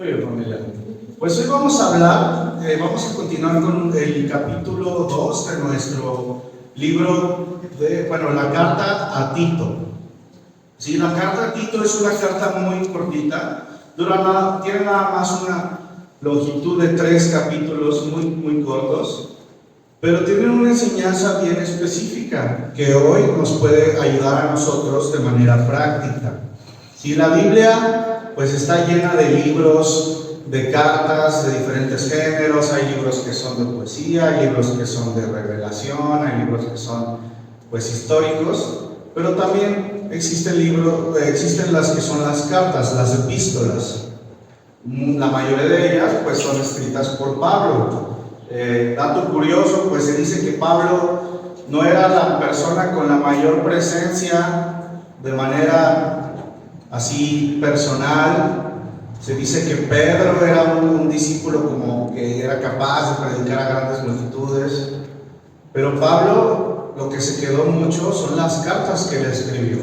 Muy bien, familia. Pues hoy vamos a hablar, vamos a continuar con el capítulo 2 de nuestro libro la carta a Tito. Sí, la carta a Tito es una carta muy cortita, tiene nada más una longitud de 3 capítulos muy cortos, pero tiene una enseñanza bien específica que hoy nos puede ayudar a nosotros de manera práctica. Si la Biblia pues está llena de libros, de cartas de diferentes géneros, hay libros que son de poesía, hay libros que son de revelación, hay libros que son pues históricos, pero también existen las que son las cartas, las epístolas. La mayoría de ellas pues son escritas por Pablo. Dato curioso, pues se dice que Pablo no era la persona con la mayor presencia de manera así personal. Se dice que Pedro era un discípulo como que era capaz de predicar a grandes multitudes, pero Pablo lo que se quedó mucho son las cartas que él escribió,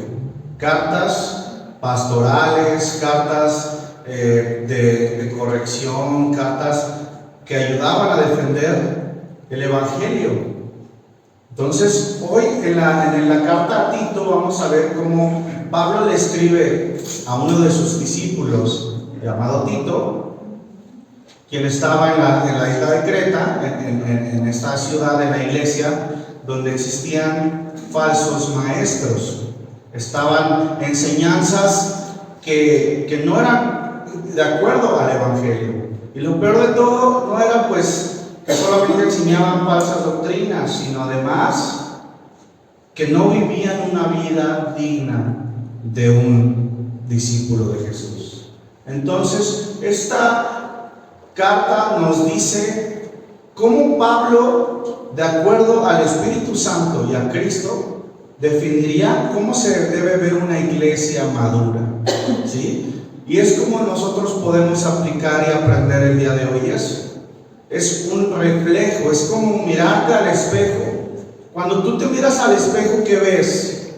cartas pastorales, cartas de corrección, cartas que ayudaban a defender el evangelio. Entonces hoy en la carta a Tito vamos a ver cómo Pablo le escribe a uno de sus discípulos llamado Tito, quien estaba en la isla de Creta, en esta ciudad, en la iglesia, donde existían falsos maestros. Estaban enseñanzas que no eran de acuerdo al evangelio. Y lo peor de todo no era pues que solamente enseñaban falsas doctrinas, sino además que no vivían una vida digna de un discípulo de Jesús. Entonces, esta carta nos dice cómo Pablo, de acuerdo al Espíritu Santo y a Cristo, definiría cómo se debe ver una iglesia madura, ¿sí? Y es como nosotros podemos aplicar y aprender el día de hoy eso. Es un reflejo, es como mirarte al espejo. Cuando tú te miras al espejo, ¿qué ves?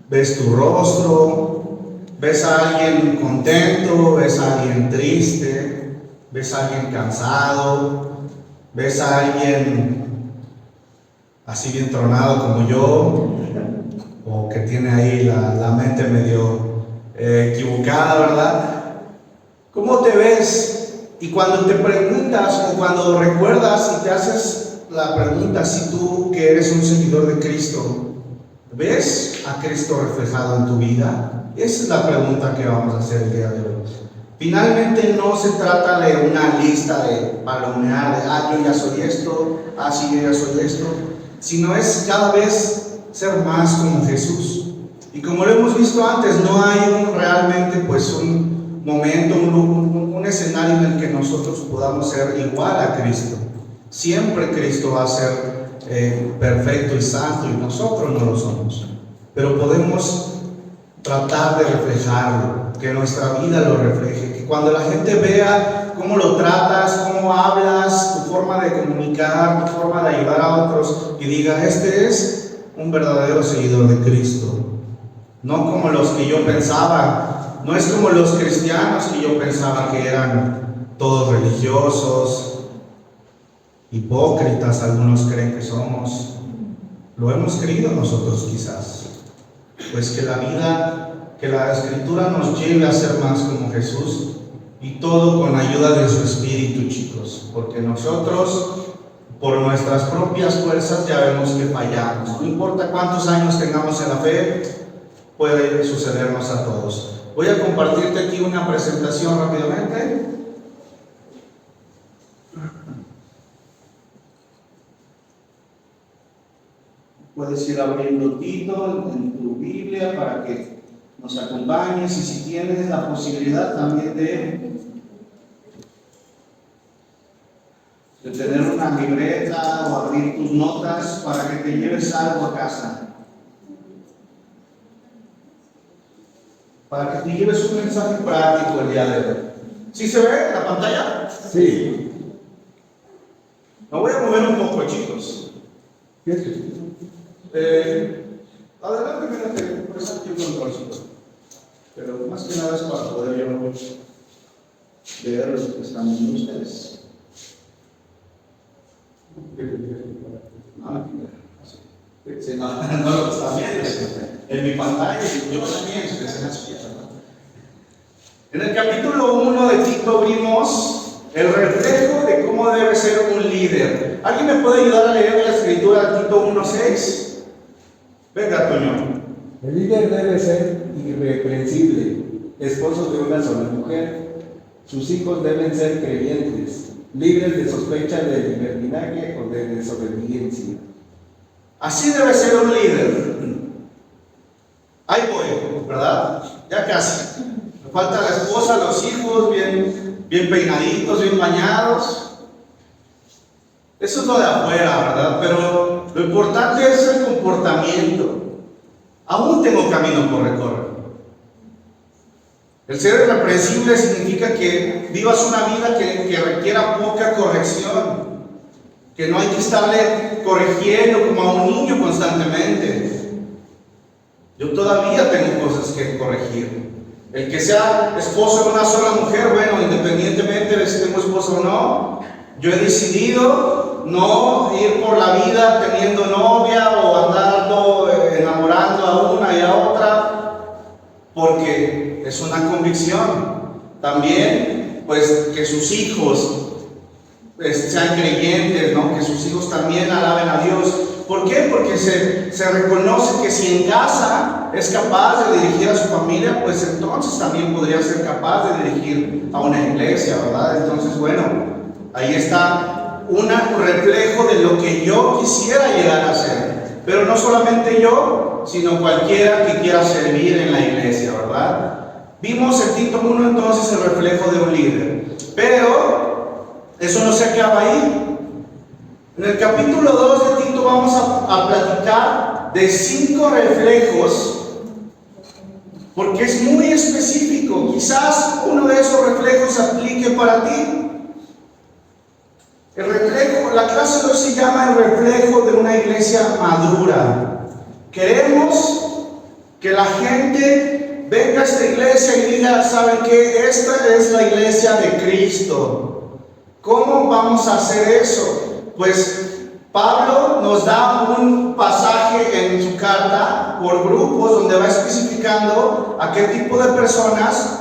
Ves tu rostro, ves a alguien contento, ves a alguien triste, ves a alguien cansado, ves a alguien así bien tronado como yo, o que tiene ahí la mente medio equivocada, ¿verdad? ¿Cómo te ves? Y cuando te preguntas o cuando recuerdas y te haces la pregunta, si tú que eres un seguidor de Cristo, ¿ves a Cristo reflejado en tu vida? Esa es la pregunta que vamos a hacer el día de hoy. Finalmente no se trata de una lista de palomear, yo ya soy esto, sí, yo ya soy esto, sino es cada vez ser más como Jesús. Y como lo hemos visto antes, no hay realmente pues un momento, un escenario en el que nosotros podamos ser igual a Cristo. Siempre Cristo va a ser perfecto y santo y nosotros no lo somos, pero podemos tratar de reflejarlo, que nuestra vida lo refleje, que cuando la gente vea cómo lo tratas, cómo hablas, tu forma de comunicar, tu forma de ayudar a otros, y diga, este es un verdadero seguidor de Cristo. No como los que yo pensaba, no es como los cristianos que yo pensaba que eran todos religiosos, hipócritas, algunos creen que somos. Lo hemos creído nosotros quizás. Pues que la Escritura nos lleve a ser más como Jesús, y todo con ayuda de su Espíritu, chicos, porque nosotros por nuestras propias fuerzas ya vemos que fallamos. No importa cuántos años tengamos en la fe, puede sucedernos a todos. Voy a compartirte aquí una presentación rápidamente. Puedes ir abriendo Tito en tu Biblia para que nos acompañes, y si tienes la posibilidad también de tener una libreta o abrir tus notas para que te lleves algo a casa, para que te lleves un mensaje práctico el día de hoy. ¿Sí se ve la pantalla? Sí. Me voy a mover un poco, chicos. ¿Qué es eso? Adelante, mírate, por eso aquí un controlcito. Pero más que nada es para poder llevarlo leer los que están en ustedes. Sí, no lo están viendo. En mi pantalla, yo también, ustedes en la suya, ¿verdad? En el capítulo 1 de Tito vimos el reflejo de cómo debe ser un líder. ¿Alguien me puede ayudar a leer la escritura de Tito 1:6? Venga, Toño. El líder debe ser irreprensible, esposo de una sola mujer. Sus hijos deben ser creyentes, libres de sospecha de libertinaje o de desobediencia. Así debe ser un líder. Ahí voy, ¿verdad? Ya casi. Me falta la esposa, los hijos, bien peinaditos, bien bañados. Eso es lo de afuera, ¿verdad? Pero lo importante es el comportamiento. Aún tengo camino por recorrer. El ser irreprensible significa que vivas una vida que requiera poca corrección. Que no hay que estarle corrigiendo como a un niño constantemente. Yo todavía tengo cosas que corregir. El que sea esposo de una sola mujer, bueno, independientemente de si tengo esposo o no, yo he decidido no ir por la vida teniendo novia o andando enamorando a una y a otra, porque es una convicción. También, pues, que sus hijos sean creyentes, ¿no? Que sus hijos también alaben a Dios. ¿Por qué? Porque se reconoce que si en casa es capaz de dirigir a su familia, pues entonces también podría ser capaz de dirigir a una iglesia, ¿verdad? Entonces, bueno, ahí está un reflejo de lo que yo quisiera llegar a ser. Pero no solamente yo, sino cualquiera que quiera servir en la iglesia, ¿verdad? Vimos en Tito 1 entonces el reflejo de un líder. Pero eso no se acaba ahí. En el capítulo 2 de Tito vamos a platicar de 5 reflejos, porque es muy específico. Quizás uno de esos reflejos se aplique para ti. El reflejo, la clase de hoy se llama el reflejo de una iglesia madura. Queremos que la gente venga a esta iglesia y diga, ¿saben qué? Esta es la iglesia de Cristo. ¿Cómo vamos a hacer eso? Pues Pablo nos da un pasaje en su carta por grupos donde va especificando a qué tipo de personas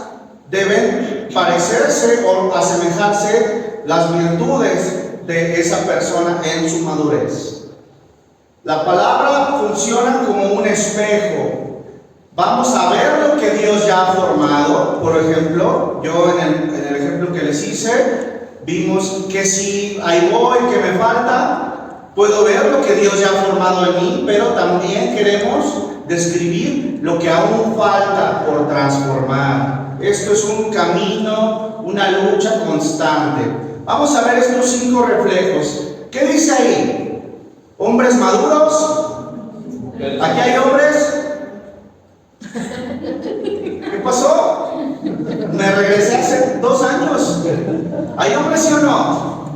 deben parecerse o asemejarse las virtudes de esa persona en su madurez. La palabra funciona como un espejo. Vamos a ver lo que Dios ya ha formado. Por ejemplo, yo en el ejemplo que les hice, vimos que si ahí voy, que me falta, puedo ver lo que Dios ya ha formado en mí, pero también queremos describir lo que aún falta por transformar. Esto es un camino, una lucha constante. Vamos a ver estos 5 reflejos. ¿Qué dice ahí? ¿Hombres maduros? ¿Aquí hay hombres? ¿Qué pasó? Me regresé hace 2 años. ¿Hay hombres sí o no?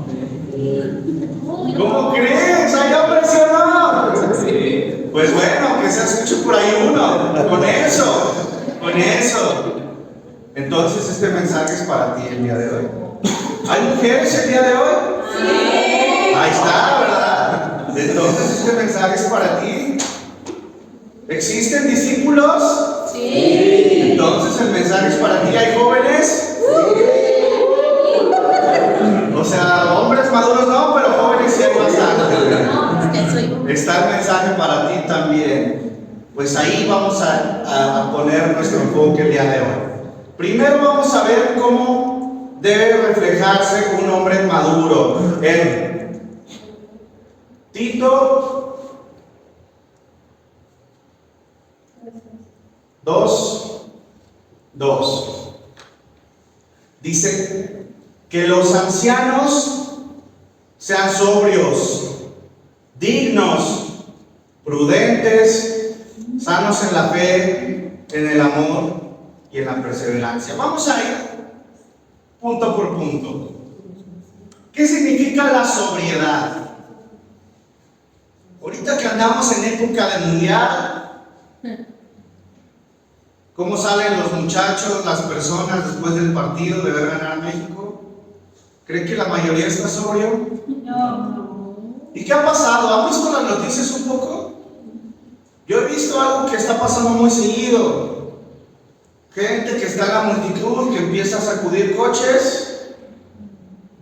¿Cómo crees? ¿Hay hombres sí o no? Sí. Pues bueno, que se escuche por ahí uno. Con eso. Entonces este mensaje es para ti el día de hoy. ¿Hay mujeres el día de hoy? Sí. Ahí está, ¿verdad? Entonces este mensaje es para ti. ¿Existen discípulos? Sí. Entonces el mensaje es para ti. ¿Hay jóvenes? Sí. O sea, hombres maduros no, pero jóvenes sí hay bastante. Está el mensaje para ti también. Pues ahí vamos a poner nuestro enfoque el día de hoy. Primero vamos a ver cómo debe reflejarse un hombre maduro. En Tito 2:2 dice que los ancianos sean sobrios, dignos, prudentes, sanos en la fe, en el amor y en la perseverancia. Vamos a ir punto por punto. ¿Qué significa la sobriedad? Ahorita que andamos en época de mundial, ¿Cómo salen los muchachos, las personas después del partido de ver ganar a México? ¿Creen que la mayoría está sobrio? No. ¿Y qué ha pasado? ¿Han visto las noticias un poco? Yo he visto algo que está pasando muy seguido. Gente que está en la multitud, que empieza a sacudir coches,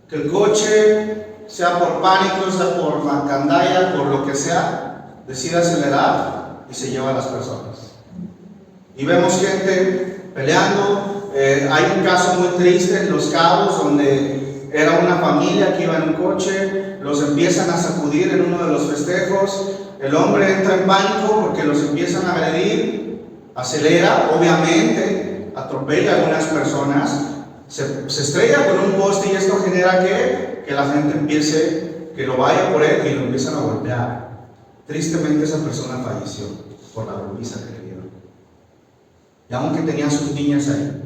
que el coche, sea por pánico, sea por macandalla, por lo que sea, decide acelerar y se lleva a las personas. Y vemos gente peleando. Hay un caso muy triste en Los Cabos donde era una familia que iba en un coche, los empiezan a sacudir en uno de los festejos, el hombre entra en pánico porque los empiezan a agredir, acelera, obviamente, atropella a algunas personas, se estrella con un poste y esto genera que la gente empiece, que lo vaya por él y lo empiezan a golpear. Tristemente esa persona falleció por la golpiza que le dieron. Y aunque tenía sus niñas ahí.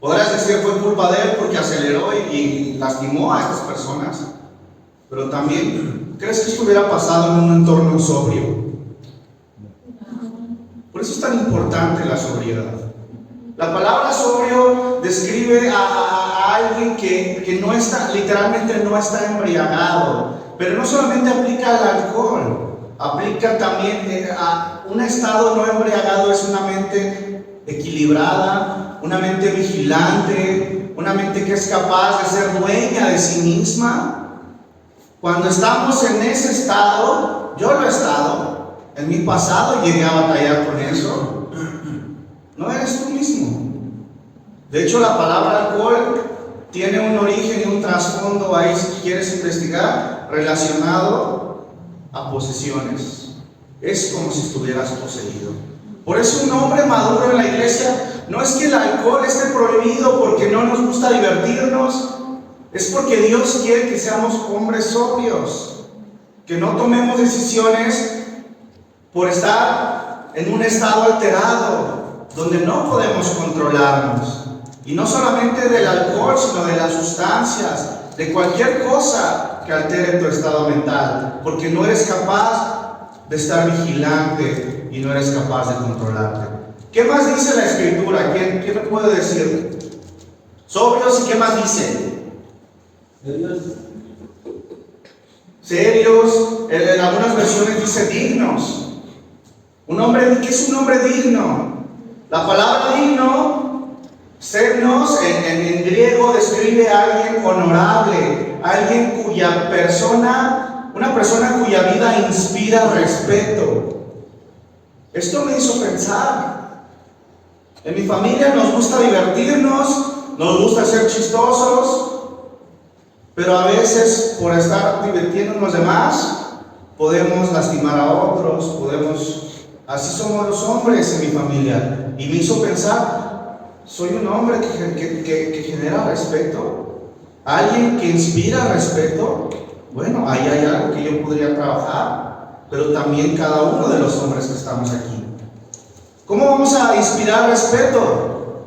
Podrás decir que fue culpa de él porque aceleró y lastimó a estas personas. Pero también, ¿crees que esto hubiera pasado en un entorno sobrio? Por eso es tan importante la sobriedad. La palabra sobrio describe a alguien que no está, literalmente no está embriagado. Pero no solamente aplica al alcohol, aplica también a un estado no embriagado, es una mente equilibrada, una mente vigilante, una mente que es capaz de ser dueña de sí misma. Cuando estamos en ese estado, yo lo he estado, en mi pasado llegué a batallar con eso. No eres tú mismo. De hecho, la palabra alcohol tiene un origen y un trasfondo ahí, si quieres investigar, relacionado a posesiones. Es como si estuvieras poseído. Por eso un hombre maduro en la iglesia, no es que el alcohol esté prohibido porque no nos gusta divertirnos, es porque Dios quiere que seamos hombres sobrios, que no tomemos decisiones por estar en un estado alterado, donde no podemos controlarnos. Y no solamente del alcohol, sino de las sustancias, de cualquier cosa que altere tu estado mental, porque no eres capaz de estar vigilante y no eres capaz de controlarte. ¿Qué más dice la Escritura? ¿Quién me puede decir? Sobrios, ¿y qué más dice? Serios. En algunas versiones dice dignos. ¿Qué es un hombre digno? La palabra digno, sernos, en griego describe a alguien honorable, alguien cuya persona, una persona cuya vida inspira respeto. Esto me hizo pensar. En mi familia nos gusta divertirnos, nos gusta ser chistosos, pero a veces por estar divirtiendo en los demás podemos lastimar a otros, así somos los hombres en mi familia. Y me hizo pensar, soy un hombre que genera respeto, alguien que inspira respeto. Bueno, ahí hay algo que yo podría trabajar, pero también cada uno de los hombres que estamos aquí. ¿Cómo vamos a inspirar respeto?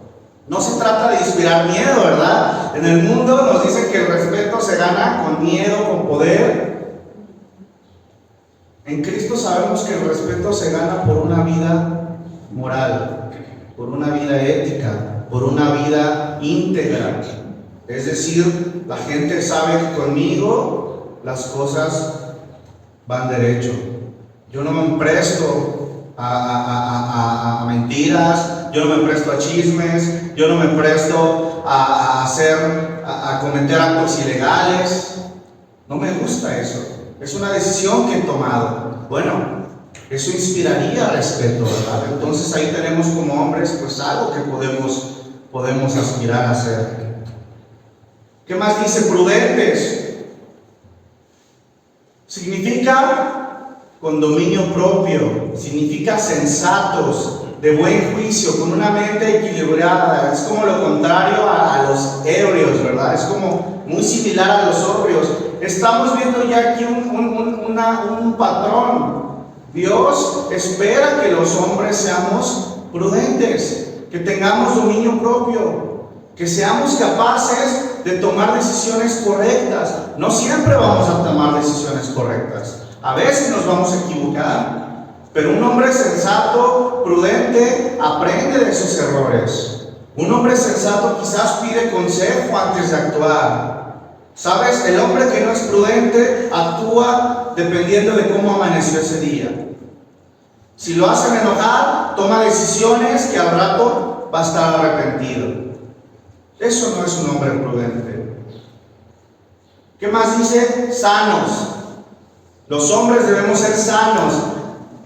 No se trata de inspirar miedo, ¿verdad? En el mundo nos dicen que el respeto se gana con miedo, con poder. En Cristo sabemos que el respeto se gana por una vida moral, por una vida ética, por una vida íntegra. Es decir, la gente sabe que conmigo las cosas van derecho. Yo no me presto a mentiras, yo no me presto a chismes, yo no me presto a cometer actos ilegales. No me gusta eso. Es una decisión que he tomado. Bueno, eso inspiraría respeto, ¿verdad? Entonces ahí tenemos como hombres pues algo que podemos aspirar a hacer. ¿Qué más dice? Prudentes. Significa con dominio propio, significa sensatos, de buen juicio, con una mente equilibrada. Es como lo contrario a los ebrios, ¿verdad? Es como muy similar a los sobrios. Estamos viendo ya aquí un patrón. Dios espera que los hombres seamos prudentes, que tengamos dominio propio, que seamos capaces de tomar decisiones correctas. No siempre vamos a tomar decisiones correctas. A veces nos vamos a equivocar, Pero un hombre sensato, prudente, aprende de sus errores. Un hombre sensato quizás pide consejo antes de actuar. ¿Sabes? El hombre que no es prudente actúa dependiendo de cómo amaneció ese día. Si lo hacen enojar, toma decisiones que al rato va a estar arrepentido. Eso no es un hombre prudente. ¿Qué más dice? Sanos. Los hombres debemos ser sanos,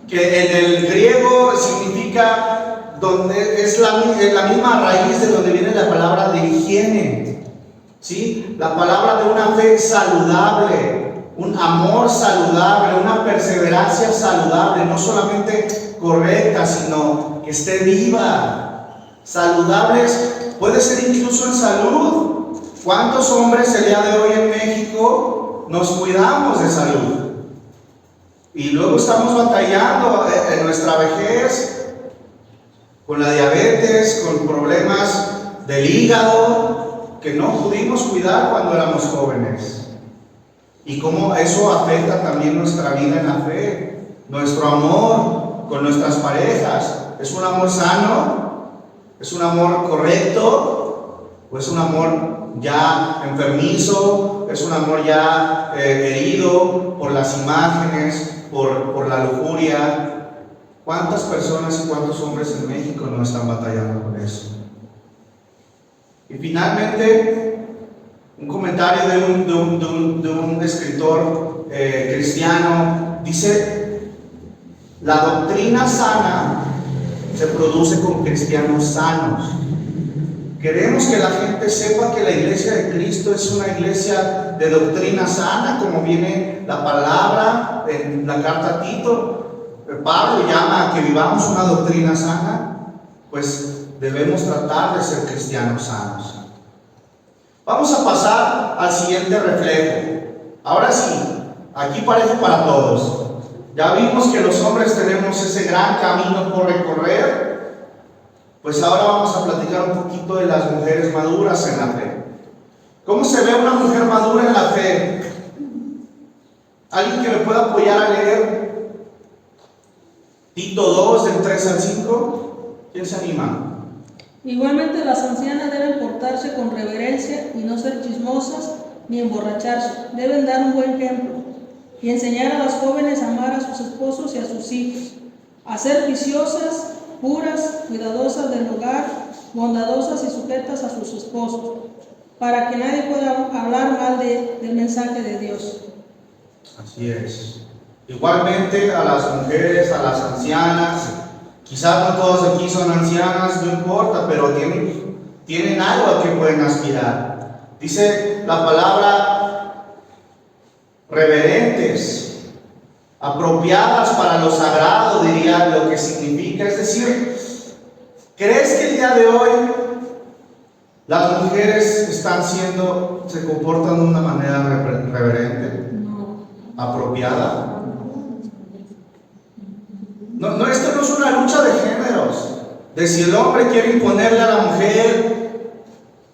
que en el griego significa, donde es la misma raíz de donde viene la palabra de higiene. ¿Sí? La palabra de una fe saludable, un amor saludable, una perseverancia saludable, no solamente correcta, sino que esté viva. Saludables, puede ser incluso en salud. ¿Cuántos hombres el día de hoy en México nos cuidamos de salud? Y luego estamos batallando en nuestra vejez con la diabetes, con problemas del hígado que no pudimos cuidar cuando éramos jóvenes. Y cómo eso afecta también nuestra vida en la fe, nuestro amor con nuestras parejas. ¿Es un amor sano? ¿Es un amor correcto? ¿O es un amor ya enfermizo? ¿Es un amor ya herido por las imágenes, por la lujuria? ¿Cuántas personas y cuántos hombres en México no están batallando con eso? Y finalmente, un comentario de un escritor cristiano dice: la doctrina sana se produce con cristianos sanos. Queremos que la gente sepa que la iglesia de Cristo es una iglesia de doctrina sana, como viene la palabra en la carta a Tito. Pablo llama a que vivamos una doctrina sana, pues debemos tratar de ser cristianos sanos. Vamos a pasar al siguiente reflejo. Ahora sí, aquí parejo para todos. Ya vimos que los hombres tenemos ese gran camino por recorrer. Pues ahora vamos a platicar un poquito de las mujeres maduras en la fe. ¿Cómo se ve una mujer madura en la fe? ¿Alguien que me pueda apoyar a leer Tito 2, del 3 al 5? ¿Quién se anima? Igualmente las ancianas deben portarse con reverencia y no ser chismosas ni emborracharse. Deben dar un buen ejemplo y enseñar a las jóvenes a amar a sus esposos y a sus hijos, a ser juiciosas, puras, cuidadosas del hogar, bondadosas y sujetas a sus esposos, para que nadie pueda hablar mal del mensaje de Dios. Así es. Igualmente a las mujeres, a las ancianas, quizás no todos aquí son ancianas, no importa, pero tienen algo a que pueden aspirar. Dice la palabra reverentes, apropiadas para lo sagrado, diría lo que significa. Es decir, ¿crees que el día de hoy las mujeres se comportan de una manera reverente? No. ¿Apropiada? No, esto no es una lucha de géneros, de si el hombre quiere imponerle a la mujer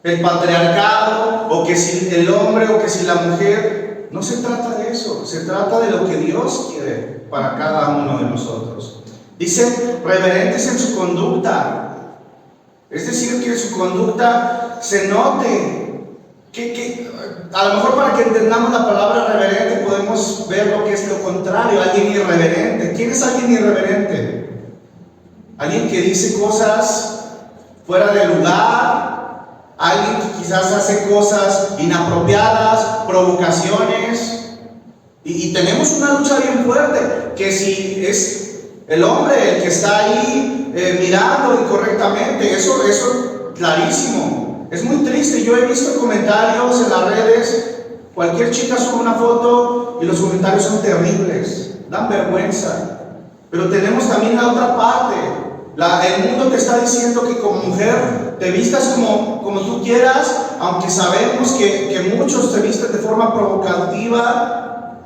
el patriarcado, o que si el hombre o que si la mujer. No se trata de eso, se trata de lo que Dios quiere para cada uno de nosotros. Dice reverentes en su conducta, es decir, que en su conducta se note que a lo mejor, para que entendamos la palabra reverente, podemos ver lo que es lo contrario, alguien irreverente. ¿Quién es alguien irreverente? Alguien que dice cosas fuera de lugar, alguien que quizás hace cosas inapropiadas, provocaciones. Y tenemos una lucha bien fuerte, que si es el hombre el que está ahí mirando incorrectamente, eso clarísimo. Es muy triste, yo he visto comentarios en las redes, cualquier chica sube una foto y los comentarios son terribles, dan vergüenza. Pero tenemos también la otra parte, el mundo te está diciendo que como mujer te vistas como tú quieras, aunque sabemos que muchos te visten de forma provocativa,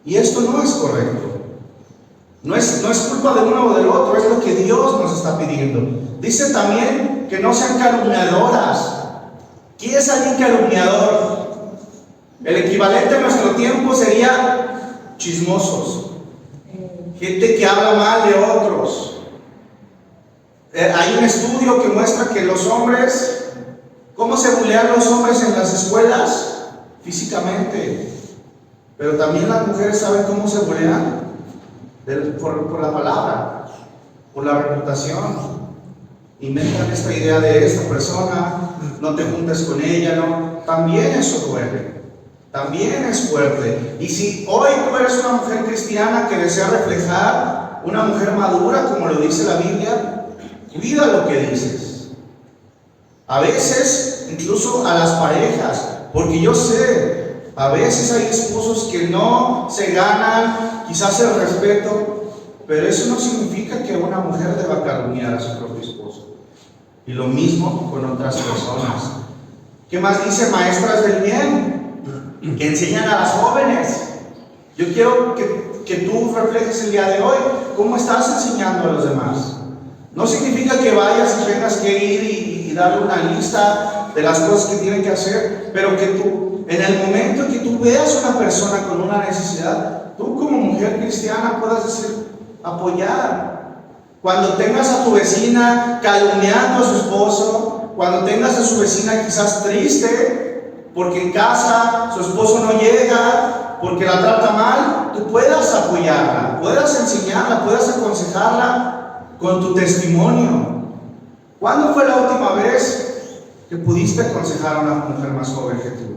y esto no es correcto. No es culpa de uno o del otro, es lo que Dios nos está pidiendo. Dice también que no sean calumniadoras. ¿Quién es alguien calumniador? El equivalente en nuestro tiempo sería chismosos. gente que habla mal de otros. Hay un estudio que muestra que los hombres, ¿cómo se bulean los hombres en las escuelas? Físicamente. Pero también las mujeres saben cómo se bulean por la palabra, por la reputación. Inventan esta idea de esta persona, no te juntes con ella, no. También eso duele, también es fuerte. Y si hoy tú eres una mujer cristiana que desea reflejar una mujer madura, como lo dice la Biblia, cuida lo que dices. A veces, incluso a las parejas, porque yo sé, a veces hay esposos que no se ganan quizás el respeto, pero eso no significa que una mujer deba calumniar a su propio esposo. Y lo mismo con otras personas. ¿Qué más dice maestras del bien? Que enseñan a las jóvenes. Yo quiero que tú reflejes el día de hoy cómo estás enseñando a los demás. No significa que vayas y tengas que ir y darle una lista de las cosas que tienen que hacer, pero que tú, en el momento en que tú veas a una persona con una necesidad, tú como mujer cristiana puedas decir, apoyar. Cuando tengas a tu vecina calumniando a su esposo, cuando tengas a su vecina quizás triste, porque en casa su esposo no llega, porque la trata mal, tú puedas apoyarla, puedas enseñarla, puedas aconsejarla con tu testimonio. ¿Cuándo fue la última vez que pudiste aconsejar a una mujer más joven que tú?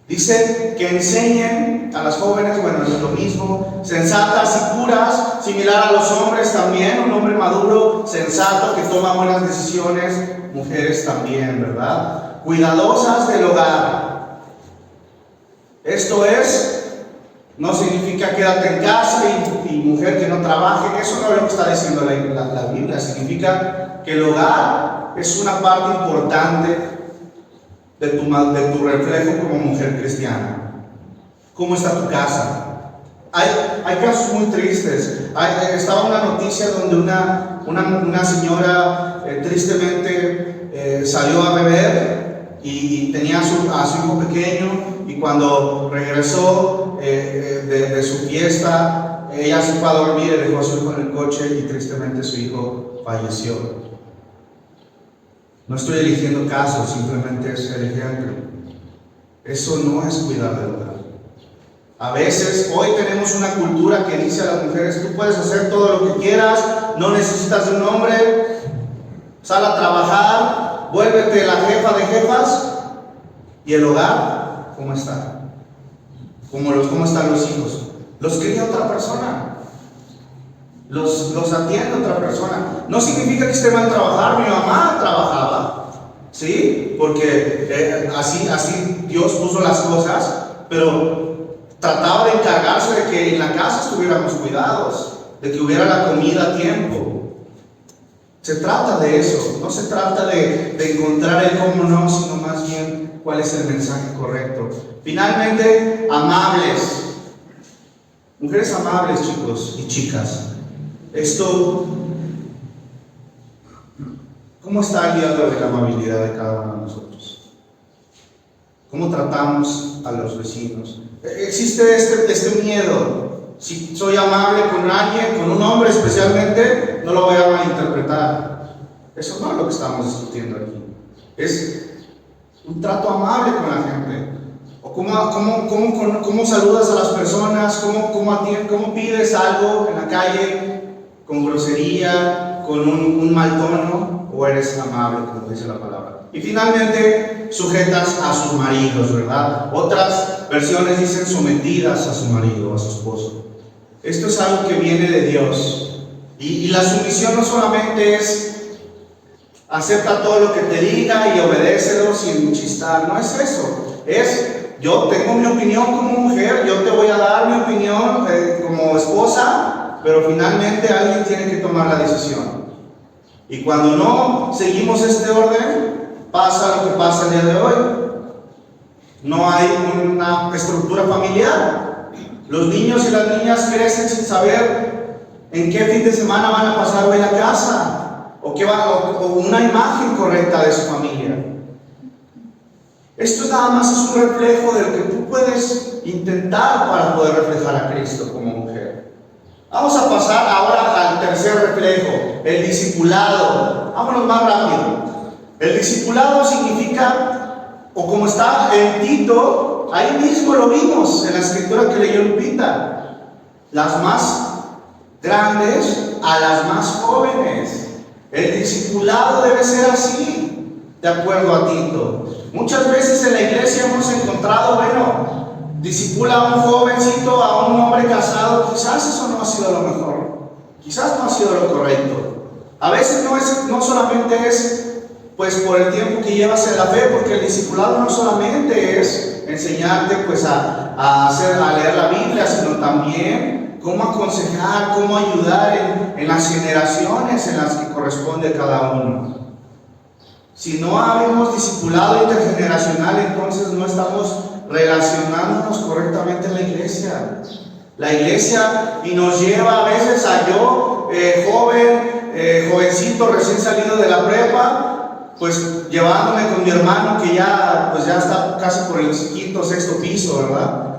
Dice que enseñen a las jóvenes, bueno, es lo mismo, sensatas y puras, similar a los hombres también, un hombre maduro, sensato, que toma buenas decisiones, mujeres también, ¿verdad? Cuidadosas del hogar. Esto no significa quédate en casa y mujer que no trabaje, eso no es lo que está diciendo la Biblia, significa que el hogar es una parte importante de tu reflejo como mujer cristiana. ¿Cómo está tu casa? Hay casos muy tristes. Estaba una noticia donde una señora tristemente salió a beber y tenía a su hijo pequeño, y cuando regresó de su fiesta, ella se fue a dormir y dejó a su hijo en el coche y tristemente su hijo falleció. No estoy eligiendo casos, simplemente es el ejemplo. Eso no es cuidar del hogar. A veces, hoy tenemos una cultura que dice a las mujeres, tú puedes hacer todo lo que quieras, no necesitas de un hombre, sal a trabajar, vuélvete la jefa de jefas. ¿Y el hogar? ¿Cómo está? ¿Cómo están los hijos? Los cría otra persona. Los atiende otra persona. No significa que esté mal trabajar. Mi mamá trabajaba, ¿sí? Porque así Dios puso las cosas, pero trataba de encargarse de que en la casa estuviéramos cuidados, de que hubiera la comida a tiempo. Se trata de eso, no se trata de encontrar el cómo no, sino más bien cuál es el mensaje correcto. Finalmente, amables. Mujeres amables, chicos y chicas. ¿Cómo está el día de hoy la amabilidad de cada uno de nosotros? ¿Cómo tratamos a los vecinos? Existe este miedo. Si soy amable con alguien, con un hombre especialmente, no lo voy a malinterpretar. Eso no es lo que estamos discutiendo aquí. Es un trato amable con la gente. O cómo saludas a las personas, cómo pides algo en la calle, con grosería, con un mal tono, o eres amable, como dice la palabra. Y finalmente, sujetas a sus maridos, ¿verdad? Otras versiones dicen sometidas a su marido, a su esposo. Esto es algo que viene de Dios. Y la sumisión no solamente es acepta todo lo que te diga y obedécelo sin chistar, no es eso. Yo tengo mi opinión como mujer, yo te voy a dar mi opinión como esposa, pero finalmente alguien tiene que tomar la decisión. Y cuando no seguimos este orden, pasa lo que pasa el día de hoy. No hay una estructura familiar. Los niños y las niñas crecen sin saber en qué fin de semana van a pasar hoy en la casa, o una imagen correcta de su familia. Esto nada más es un reflejo de lo que tú puedes intentar para poder reflejar a Cristo como mujer. Vamos a pasar ahora al tercer reflejo, el discipulado. Vámonos más rápido. El discipulado significa, o como está en Tito, ahí mismo lo vimos en la escritura que leyó Lupita, las más grandes a las más jóvenes. El discipulado debe ser así, de acuerdo a Tito. Muchas veces en la iglesia hemos encontrado, bueno, discipula a un jovencito, a un hombre casado. Quizás eso no ha sido lo mejor, quizás no ha sido lo correcto. A veces no solamente es pues por el tiempo que llevas en la fe, porque el discipulado no solamente es enseñarte pues a leer la Biblia, sino también cómo aconsejar, cómo ayudar en las generaciones en las que corresponde cada uno. Si no habemos discipulado intergeneracional, entonces no estamos relacionándonos correctamente en la iglesia. La iglesia y nos lleva a veces a yo, jovencito recién salido de la prepa, pues llevándome con mi hermano que ya está casi por el quinto o sexto piso, ¿verdad?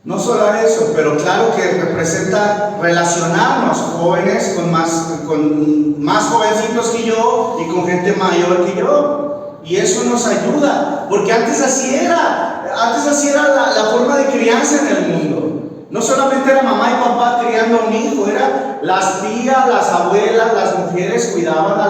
No solo eso, pero claro que representa relacionarnos jóvenes con más jovencitos que yo y con gente mayor que yo. Y eso nos ayuda, porque antes así era la forma de crianza en el mundo. No solamente era mamá y papá criando a un hijo, era las tías, las abuelas, las mujeres cuidaban a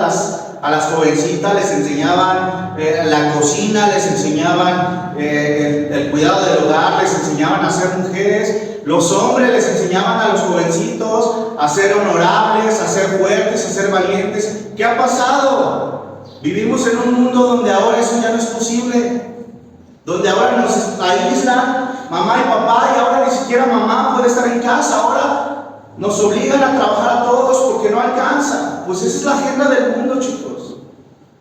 las jovencitas, les enseñaban la cocina, les enseñaban el cuidado del hogar, les enseñaban a ser mujeres. Los hombres les enseñaban a los jovencitos a ser honorables, a ser fuertes, a ser valientes. ¿Qué ha pasado? Vivimos en un mundo donde ahora eso ya no es posible, donde ahora nos aíslan mamá y papá, y ahora ni siquiera mamá puede estar en casa. Ahora nos obligan a trabajar a todos porque no alcanza. Pues esa es la agenda del mundo, chicos.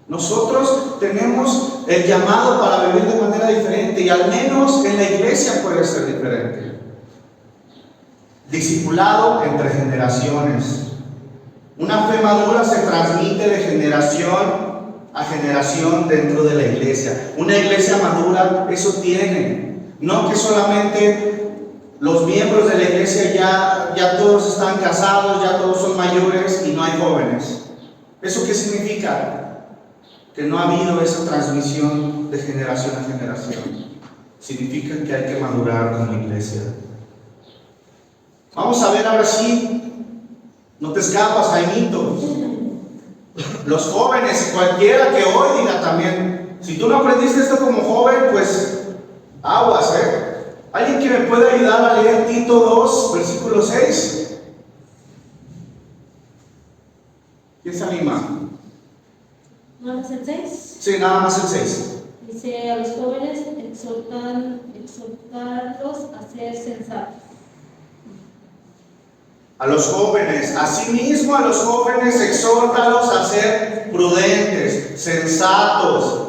Nosotros tenemos el llamado para vivir de manera diferente, y al menos en la iglesia puede ser diferente. Discipulado entre generaciones. Una fe madura se transmite de generación a generación dentro de la iglesia. Una iglesia madura eso tiene. No que solamente los miembros de la iglesia ya todos están casados, ya todos son mayores y no hay jóvenes. ¿Eso qué significa? Que no ha habido esa transmisión de generación a generación. Significa que hay que madurar como iglesia. Vamos a ver ahora sí. No te escapas, Jaimito. Los jóvenes, cualquiera que hoy diga también, si tú no aprendiste esto como joven, pues aguas, ¿Alguien que me pueda ayudar a leer Tito 2, versículo 6? ¿Quién se anima? ¿Nada más el 6? Sí, nada más el 6. Dice: a los jóvenes exhortarlos a ser sensatos. A los jóvenes, asimismo a los jóvenes, exhórtalos a ser prudentes, sensatos.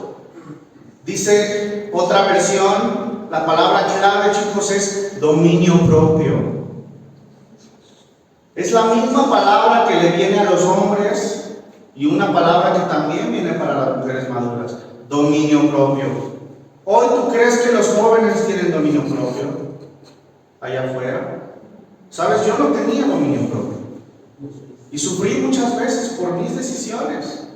Dice otra versión, la palabra clave, chicos, es dominio propio. Es la misma palabra que le viene a los hombres y una palabra que también viene para las mujeres maduras: dominio propio. Hoy, ¿tú crees que los jóvenes tienen dominio propio allá afuera? Sabes, yo no tenía dominio propio y sufrí muchas veces por mis decisiones,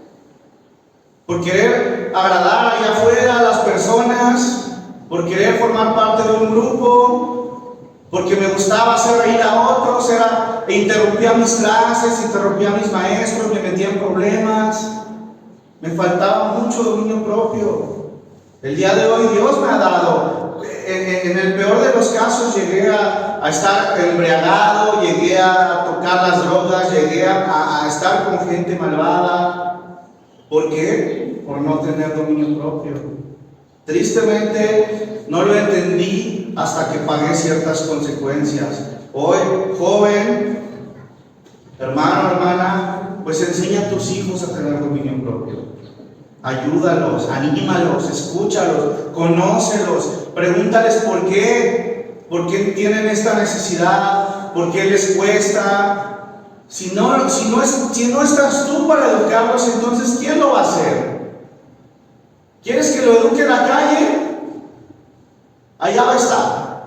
por querer agradar allá afuera a las personas, por querer formar parte de un grupo, porque me gustaba hacer reír a otros, interrumpía mis clases, interrumpía a mis maestros, me metía en problemas, me faltaba mucho dominio propio. El día de hoy Dios me ha dado. En el peor de los casos llegué a estar embriagado, llegué a tocar las drogas, llegué a estar con gente malvada. ¿Por qué? Por no tener dominio propio. Tristemente no lo entendí hasta que pagué ciertas consecuencias. Hoy, joven, hermano, hermana, pues enseña a tus hijos a tener dominio propio. Ayúdalos, anímalos, escúchalos, conócelos, pregúntales por qué tienen esta necesidad, por qué les cuesta. Si no estás tú para educarlos, entonces ¿quién lo va a hacer? ¿Quieres que lo eduque en la calle? Allá va a estar.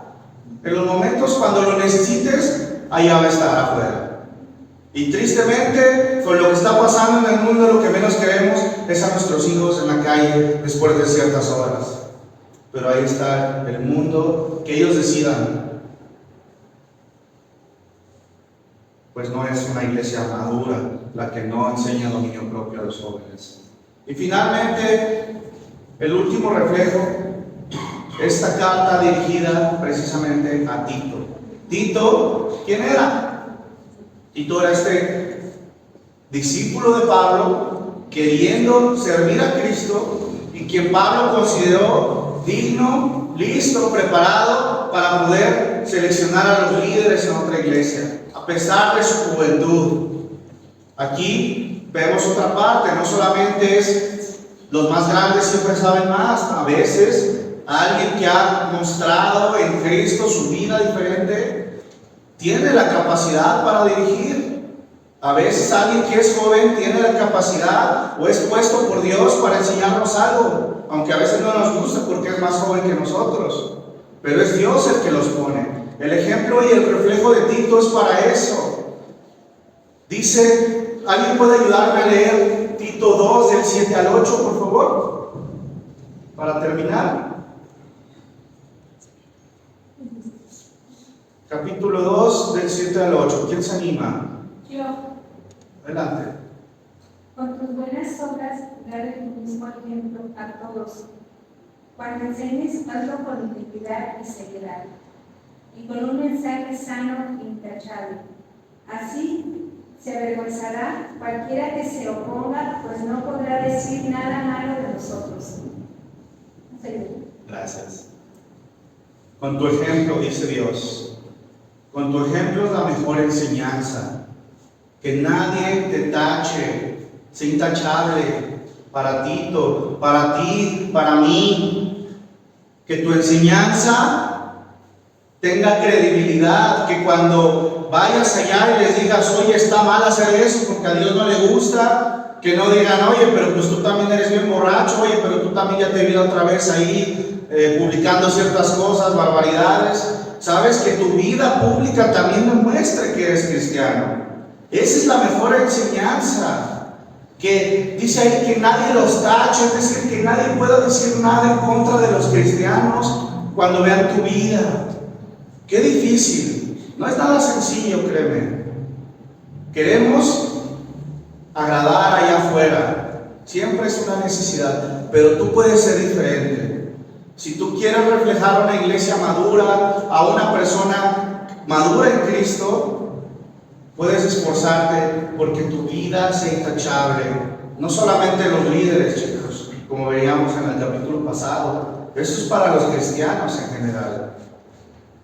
En los momentos cuando lo necesites, allá va a estar afuera. Y tristemente, con lo que está pasando en el mundo, lo que menos queremos es a nuestros hijos en la calle después de ciertas horas. Pero ahí está el mundo, que ellos decidan. Pues no es una iglesia madura la que no enseña dominio propio a los jóvenes. Y finalmente, el último reflejo, esta carta dirigida precisamente a Tito. Tito, ¿quién era? Tito era este discípulo de Pablo, queriendo servir a Cristo, y quien Pablo consideró digno, listo, preparado para poder seleccionar a los líderes en otra iglesia, a pesar de su juventud. Aquí vemos otra parte, no solamente es los más grandes siempre saben más, a veces alguien que ha mostrado en Cristo su vida diferente tiene la capacidad para dirigir. A veces alguien que es joven tiene la capacidad o es puesto por Dios para enseñarnos algo, aunque a veces no nos gusta porque es más joven que nosotros, pero es Dios el que los pone. El ejemplo y el reflejo de Tito es para eso. Dice, ¿alguien puede ayudarme a leer Tito 2 del 7 al 8, por favor? Para terminar. Capítulo 2 del 7 al 8. ¿Quién se anima? Yo, Adelante. con tus buenas obras, daré tu mismo ejemplo a todos. Cuando enseñes, hazlo con integridad y seriedad, y con un mensaje sano e intachable. Así se avergonzará cualquiera que se oponga, pues no podrá decir nada malo de nosotros. Gracias. Con tu ejemplo, dice Dios, con tu ejemplo es la mejor enseñanza. Que nadie te tache, sea intachable para Tito, para ti, para mí. Que tu enseñanza tenga credibilidad, que cuando vayas allá y les digas, oye, está mal hacer eso porque a Dios no le gusta, que no digan, oye, pero pues tú también eres bien borracho, oye, pero tú también ya te vi otra vez ahí publicando ciertas cosas, barbaridades. Sabes, que tu vida pública también demuestre que eres cristiano. Esa es la mejor enseñanza, que dice ahí que nadie los tache, es decir, que nadie pueda decir nada en contra de los cristianos cuando vean tu vida. Qué difícil, no es nada sencillo, créeme. Queremos agradar allá afuera, siempre es una necesidad, pero tú puedes ser diferente. Si tú quieres reflejar a una iglesia madura, a una persona madura en Cristo, puedes esforzarte porque tu vida sea intachable. No solamente los líderes, chicos, como veíamos en el capítulo pasado, eso es para los cristianos en general.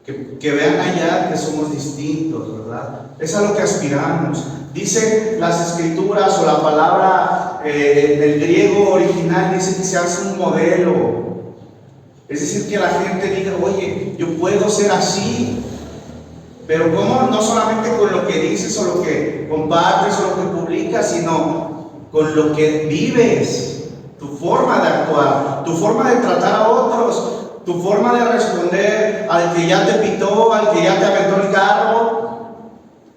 Que vean allá que somos distintos, ¿verdad? Es a lo que aspiramos. Dice las escrituras o la palabra del griego original, dice que se hace un modelo. Es decir, que la gente diga, oye, yo puedo ser así. Pero ¿cómo? No solamente con lo que dices o lo que compartes o lo que publicas, sino con lo que vives, tu forma de actuar, tu forma de tratar a otros, tu forma de responder al que ya te pitó, al que ya te aventó el carro.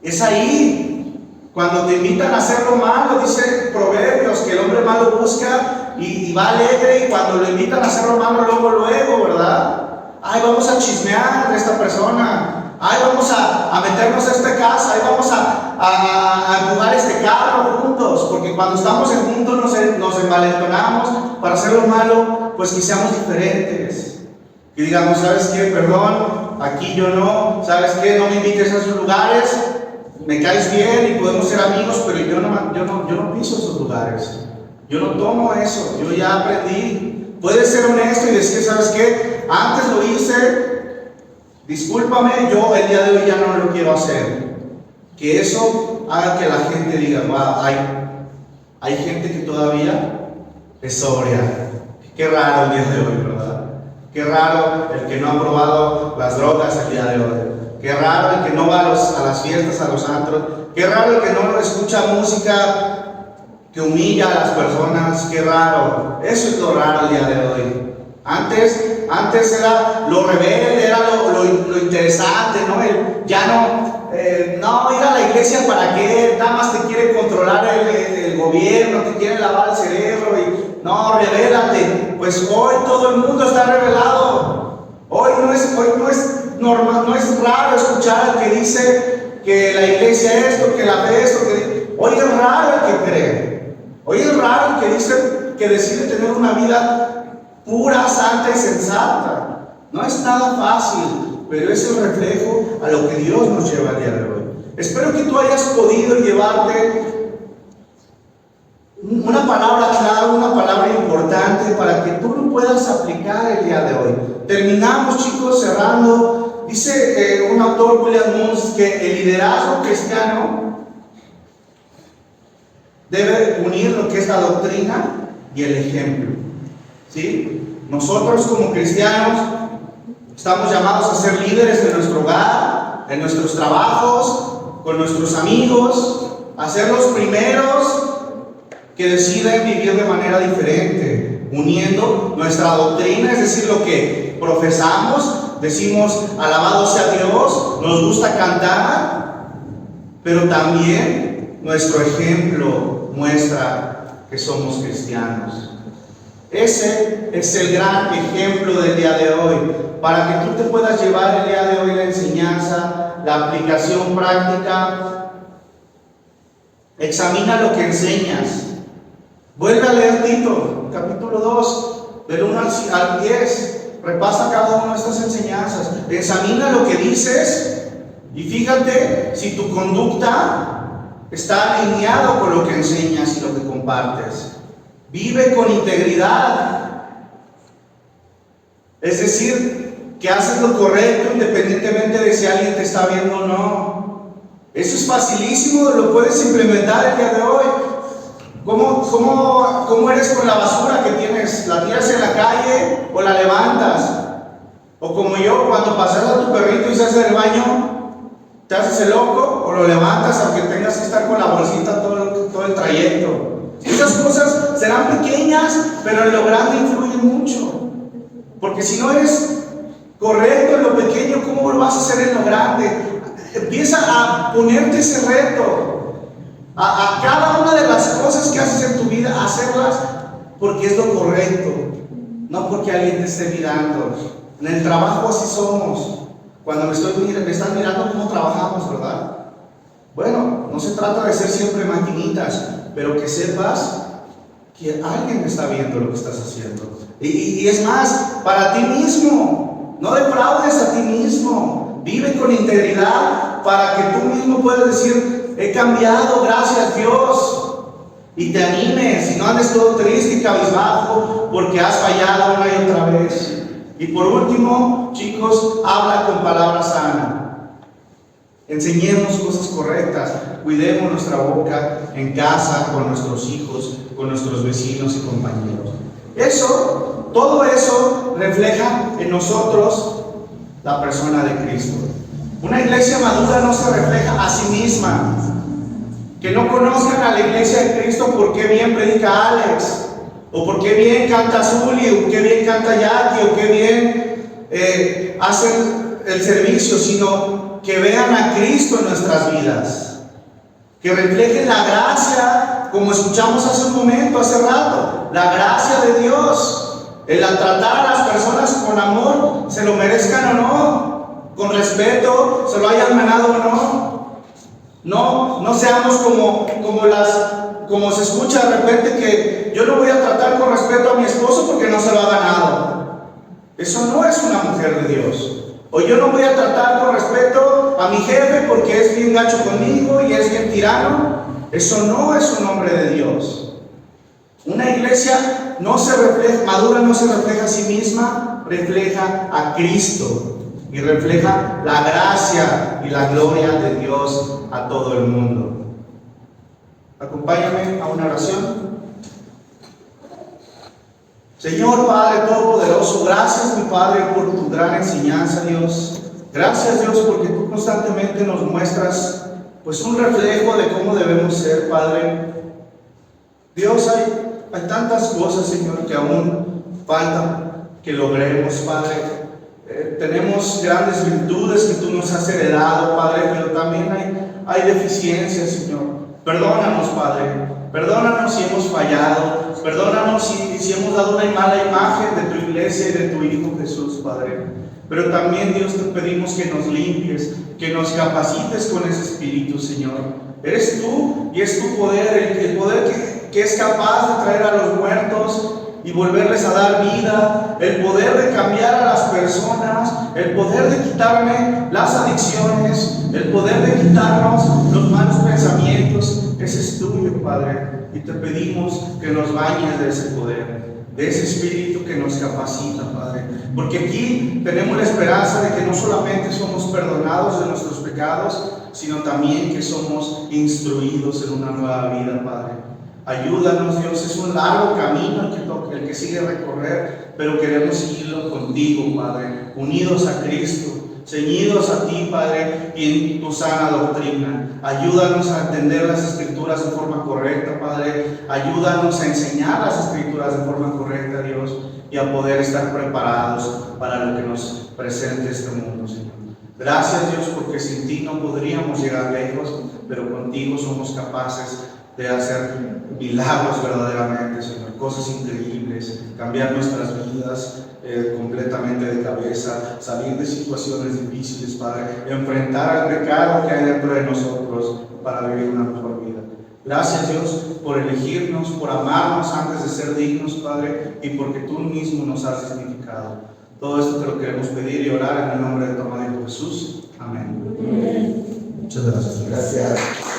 Es ahí, cuando te invitan a hacer lo malo, dice Proverbios, que el hombre malo busca y va alegre, y cuando lo invitan a hacer lo malo, luego, ¿verdad? Ay, vamos a chismear de esta persona. Ay, vamos a meternos a esta casa, ay, vamos a empujar este carro juntos, porque cuando estamos juntos nos envalentonamos para hacer lo malo, pues que seamos diferentes. Que digamos, ¿sabes qué? Perdón, aquí yo no, ¿sabes qué? No me invites a esos lugares, me caes bien y podemos ser amigos, pero yo no piso esos lugares. Yo no tomo eso, yo ya aprendí. Puedes ser honesto y decir, ¿sabes qué? Antes lo hice. Discúlpame, yo el día de hoy ya no lo quiero hacer. Que eso haga que la gente diga, wow, hay gente que todavía es sobria. Qué raro el día de hoy, ¿verdad? Qué raro el que no ha probado las drogas el día de hoy. Qué raro el que no va a las fiestas, a los antros. Qué raro el que no escucha música que humilla a las personas. Qué raro. Eso es lo raro el día de hoy. Antes antes era lo rebelde, era lo interesante, ¿no? Ya no ir a la iglesia para qué, nada más te quiere controlar el gobierno, te quiere lavar el cerebro y no, revélate. Pues hoy todo el mundo está revelado. Hoy no es normal, no es raro escuchar al que dice que la iglesia esto, que la fe esto, hoy es raro el que cree. Hoy es raro el que dice que decide tener una vida pura, santa y sensata. No es nada fácil, pero es el reflejo a lo que Dios nos lleva el día de hoy. Espero que tú hayas podido llevarte una palabra clave, una palabra importante para que tú lo puedas aplicar el día de hoy. Terminamos, chicos, cerrando. Dice un autor, William Moons, que el liderazgo cristiano debe unir lo que es la doctrina y el ejemplo. ¿Sí? Nosotros como cristianos estamos llamados a ser líderes de nuestro hogar, en nuestros trabajos, con nuestros amigos, a ser los primeros que deciden vivir de manera diferente, uniendo nuestra doctrina, es decir, lo que profesamos, decimos alabado sea Dios, nos gusta cantar, pero también nuestro ejemplo muestra que somos cristianos. Ese es el gran ejemplo del día de hoy, para que tú te puedas llevar el día de hoy la enseñanza, la aplicación práctica. Examina lo que enseñas. Vuelve a leer Tito, capítulo 2, del 1 al 10. Repasa cada una de estas enseñanzas. Examina lo que dices y fíjate si tu conducta está alineado con lo que enseñas y lo que compartes. Vive con integridad. Es decir, que haces lo correcto independientemente de si alguien te está viendo o no. Eso es facilísimo, lo puedes implementar el día de hoy. ¿Cómo eres con la basura que tienes? ¿La tiras en la calle o la levantas? O como yo, cuando pasas a tu perrito y se hace el baño, ¿te haces el loco o lo levantas aunque tengas que estar con la bolsita todo el trayecto? Esas cosas serán pequeñas, pero en lo grande influyen mucho. Porque si no eres correcto en lo pequeño, ¿cómo lo vas a hacer en lo grande? Empieza a ponerte ese reto. A cada una de las cosas que haces en tu vida, hacerlas porque es lo correcto, no porque alguien te esté mirando. En el trabajo así somos. Cuando me están mirando cómo trabajamos, ¿verdad? Bueno, no se trata de ser siempre maquinitas, pero que sepas que alguien está viendo lo que estás haciendo. Y es más, para ti mismo, no defraudes a ti mismo. Vive con integridad para que tú mismo puedas decir: he cambiado, gracias Dios. Y te animes, y no andes todo triste y cabizbajo porque has fallado una y otra vez. Y por último, chicos, habla con palabra sana. Enseñemos cosas correctas, cuidemos nuestra boca en casa, con nuestros hijos, con nuestros vecinos y compañeros. Todo eso refleja en nosotros la persona de Cristo. Una iglesia madura no se refleja a sí misma. Que no conozcan a la iglesia de Cristo por qué bien predica Alex, o por qué bien canta Zuli, o qué bien canta Jackie, o qué bien hacen el servicio, sino que vean a Cristo en nuestras vidas. Que reflejen la gracia, como escuchamos hace un momento, hace rato, la gracia de Dios. El tratar a las personas con amor, se lo merezcan o no, con respeto, se lo hayan ganado o no. No seamos como se escucha de repente, que yo no voy a tratar con respeto a mi esposo porque no se lo ha ganado. Eso no es una mujer de Dios. O yo no voy a tratar con respeto a mi jefe porque es bien gacho conmigo y es bien tirano. Eso no es un hombre de Dios. Una iglesia madura no se refleja a sí misma, refleja a Cristo y refleja la gracia y la gloria de Dios a todo el mundo. Acompáñame a una oración. Señor Padre Todopoderoso, gracias, mi Padre, por tu gran enseñanza, Dios. Gracias, Dios, porque tú constantemente nos muestras pues un reflejo de cómo debemos ser, Padre. Dios, hay tantas cosas, Señor, que aún faltan, que logremos, Padre. Tenemos grandes virtudes que tú nos has heredado, Padre, pero también hay deficiencias, Señor. Perdónanos, Padre. Perdónanos si hemos fallado. Perdónanos si hemos dado una mala imagen de tu iglesia y de tu Hijo Jesús, Padre. Pero también, Dios, te pedimos que nos limpies, que nos capacites con ese Espíritu, Señor. Eres tú y es tu poder, el poder que es capaz de traer a los muertos y volverles a dar vida, el poder de cambiar a las personas, el poder de quitarme las adicciones, el poder de quitarnos los malos pensamientos. Ese es tuyo, Padre, y te pedimos que nos bañes de ese poder, de ese Espíritu que nos capacita, Padre, porque aquí tenemos la esperanza de que no solamente somos perdonados de nuestros pecados, sino también que somos instruidos en una nueva vida, Padre. Ayúdanos, Dios, es un largo camino el que sigue recorrer, pero queremos seguirlo contigo, Padre, unidos a Cristo, ceñidos a ti, Padre, y en tu sana doctrina. Ayúdanos a entender las Escrituras de forma correcta, Padre. Ayúdanos a enseñar las Escrituras de forma correcta, Dios, y a poder estar preparados para lo que nos presente este mundo, Señor. Gracias, Dios, porque sin ti no podríamos llegar lejos, pero contigo somos capaces de hacer milagros verdaderamente, Señor, cosas increíbles, cambiar nuestras vidas completamente de cabeza, salir de situaciones difíciles, Padre, enfrentar el pecado que hay dentro de nosotros para vivir una mejor vida. Gracias, Dios, por elegirnos, por amarnos antes de ser dignos, Padre, y porque tú mismo nos has dignificado. Todo esto te lo queremos pedir y orar en el nombre de tu amado Hijo Jesús. Amén. Muchas gracias. Gracias.